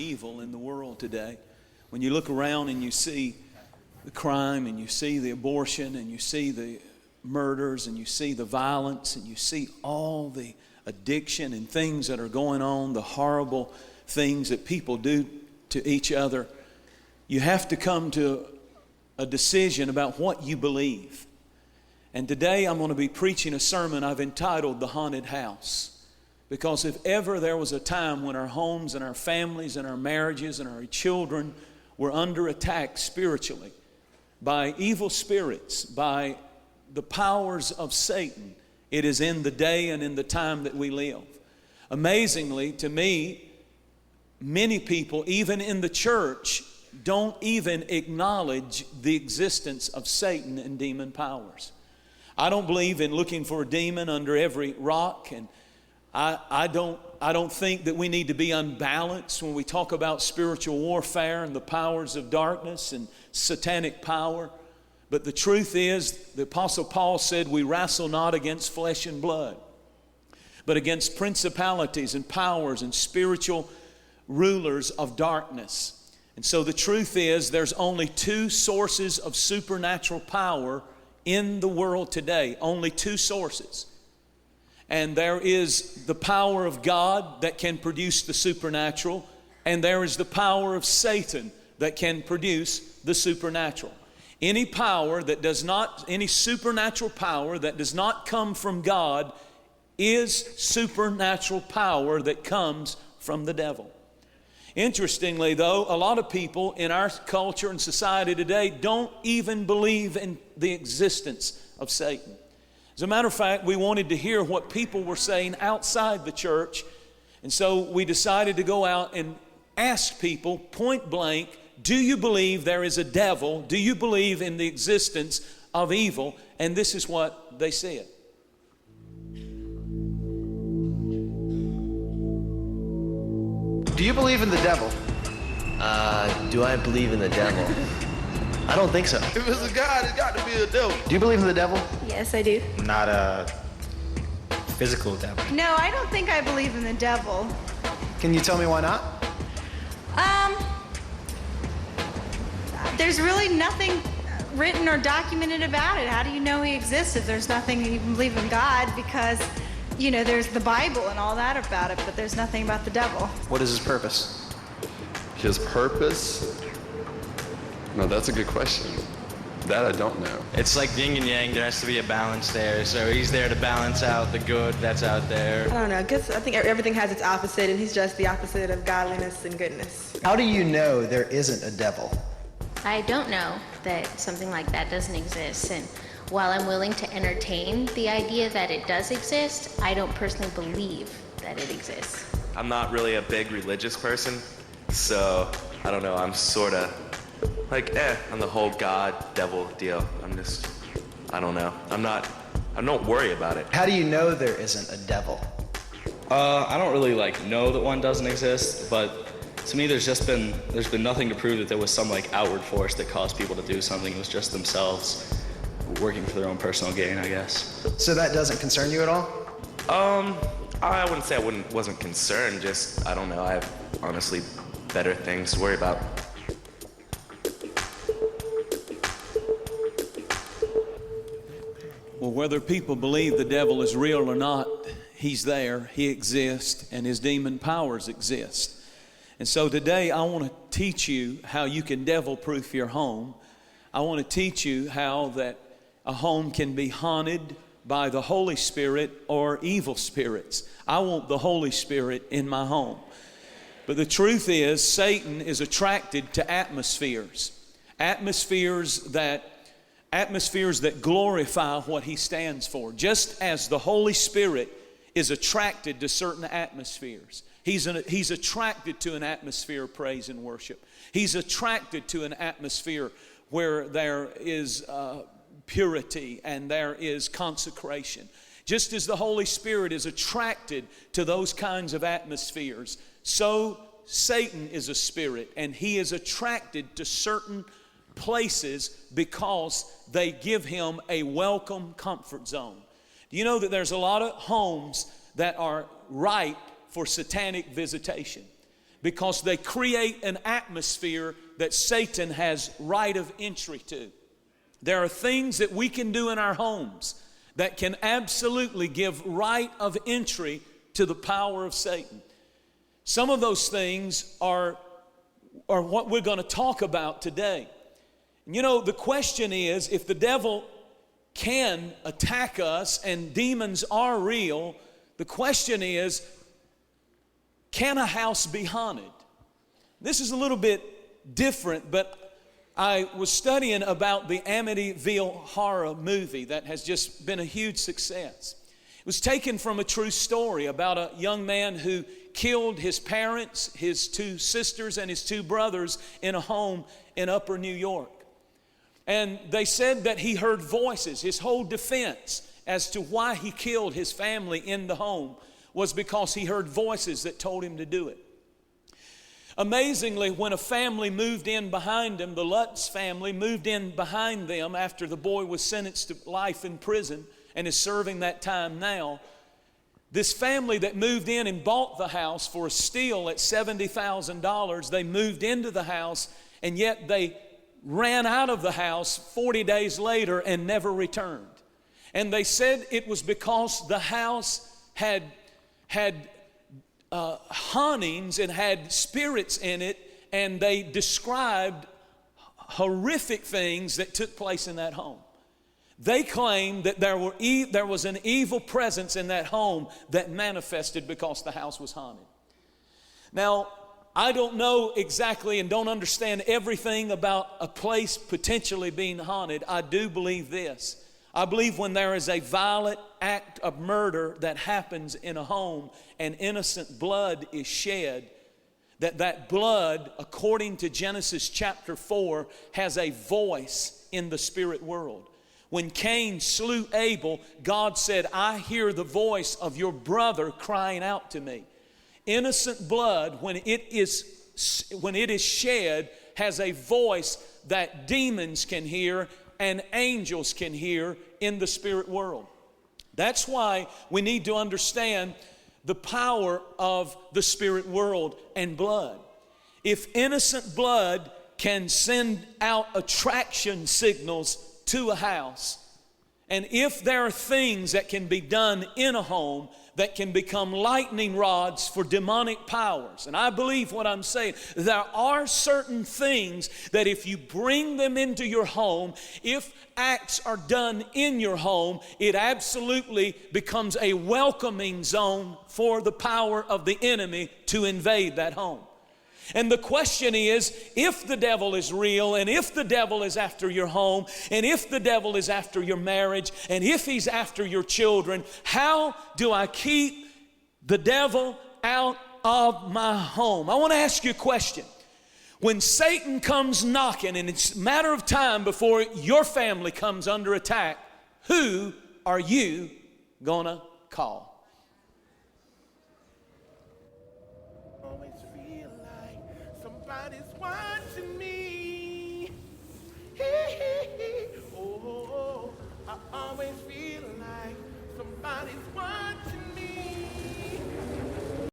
evil in the world today. When you look around and you see the crime and you see the abortion and you see the murders and you see the violence and you see all the addiction and things that are going on, the horrible things that people do to each other, you have to come to a decision about what you believe. And today I'm going to be preaching a sermon I've entitled The Haunted House. Because if ever there was a time when our homes and our families and our marriages and our children were under attack spiritually by evil spirits, by the powers of Satan, it is in the day and in the time that we live. Amazingly, to me, many people, even in the church, don't even acknowledge the existence of Satan and demon powers. I don't believe in looking for a demon under every rock, and I don't think that we need to be unbalanced when we talk about spiritual warfare and the powers of darkness and satanic power. But the truth is, the Apostle Paul said, we wrestle not against flesh and blood, but against principalities and powers and spiritual rulers of darkness. And so the truth is, there's only two sources of supernatural power in the world today. Only two sources. And there is the power of God that can produce the supernatural, and there is the power of Satan that can produce the supernatural. Any supernatural power that does not come from God is supernatural power that comes from the devil. Interestingly, though, a lot of people in our culture and society today don't even believe in the existence of Satan. As a matter of fact, we wanted to hear what people were saying outside the church, and so we decided to go out and ask people point blank, do you believe there is a devil? Do you believe in the existence of evil? And this is what they said. Do you believe in the devil? Do I believe in the devil? I don't think so. If it's a God, it's got to be a devil. Do you believe in the devil? Yes, I do. Not a physical devil. No, I don't think I believe in the devil. Can you tell me why not? There's really nothing written or documented about it. How do you know he exists if there's nothing you believe in God? Because, you know, there's the Bible and all that about it, but there's nothing about the devil. What is his purpose? His purpose? No, that's a good question. That I don't know. It's like yin and yang. There has to be a balance there. So he's there to balance out the good that's out there. I don't know. I think everything has its opposite, and he's just the opposite of godliness and goodness. How do you know there isn't a devil? I don't know that something like that doesn't exist. And while I'm willing to entertain the idea that it does exist, I don't personally believe that it exists. I'm not really a big religious person, so I don't know. I'm sort of like, on the whole God, devil deal. I don't know. I don't worry about it. How do you know there isn't a devil? I don't really know that one doesn't exist, but to me there's been nothing to prove that there was some outward force that caused people to do something. It was just themselves working for their own personal gain, I guess. So that doesn't concern you at all? I wouldn't say I wasn't concerned, just, I don't know, I have honestly better things to worry about. Well, whether people believe the devil is real or not, he's there, he exists, and his demon powers exist. And so today I want to teach you how you can devil-proof your home. I want to teach you how that a home can be haunted by the Holy Spirit or evil spirits. I want the Holy Spirit in my home. But the truth is, Satan is attracted to atmospheres that glorify what he stands for. Just as the Holy Spirit is attracted to certain atmospheres. He's attracted to an atmosphere of praise and worship. He's attracted to an atmosphere where there is purity and there is consecration. Just as the Holy Spirit is attracted to those kinds of atmospheres, so Satan is a spirit, and he is attracted to certain places because they give him a welcome comfort zone. Do you know that there's a lot of homes that are ripe for satanic visitation? because they create an atmosphere that Satan has right of entry to. There are things that we can do in our homes that can absolutely give right of entry to the power of Satan. Some of those things are what we're going to talk about today. You know, the question is, if the devil can attack us and demons are real, the question is, can a house be haunted? This is a little bit different, but I was studying about the Amityville horror movie that has just been a huge success. It was taken from a true story about a young man who killed his parents, his 2 sisters, and his 2 brothers in a home in Upper New York. And they said that he heard voices. His whole defense as to why he killed his family in the home was because he heard voices that told him to do it. Amazingly, when a family moved in behind him, the Lutz family moved in behind them after the boy was sentenced to life in prison and is serving that time now. This family that moved in and bought the house for a steal at $70,000, they moved into the house, and yet they ran out of the house 40 days later and never returned. And they said it was because the house had hauntings and had spirits in it, and they described horrific things that took place in that home. They claimed that there was an evil presence in that home that manifested because the house was haunted. Now, I don't know exactly and don't understand everything about a place potentially being haunted. I do believe this. I believe when there is a violent act of murder that happens in a home and innocent blood is shed, that blood, according to Genesis chapter 4, has a voice in the spirit world. When Cain slew Abel, God said, "I hear the voice of your brother crying out to me." Innocent blood, when it is shed, has a voice that demons can hear and angels can hear in the spirit world. That's why we need to understand the power of the spirit world and blood. If innocent blood can send out attraction signals to a house, and if there are things that can be done in a home that can become lightning rods for demonic powers, and I believe what I'm saying, there are certain things that if you bring them into your home, if acts are done in your home, it absolutely becomes a welcoming zone for the power of the enemy to invade that home. And the question is, if the devil is real, and if the devil is after your home, and if the devil is after your marriage, and if he's after your children, how do I keep the devil out of my home? I want to ask you a question. When Satan comes knocking, and it's a matter of time before your family comes under attack, who are you gonna call? Somebody's watching me. Oh, I always feel like somebody's watching me.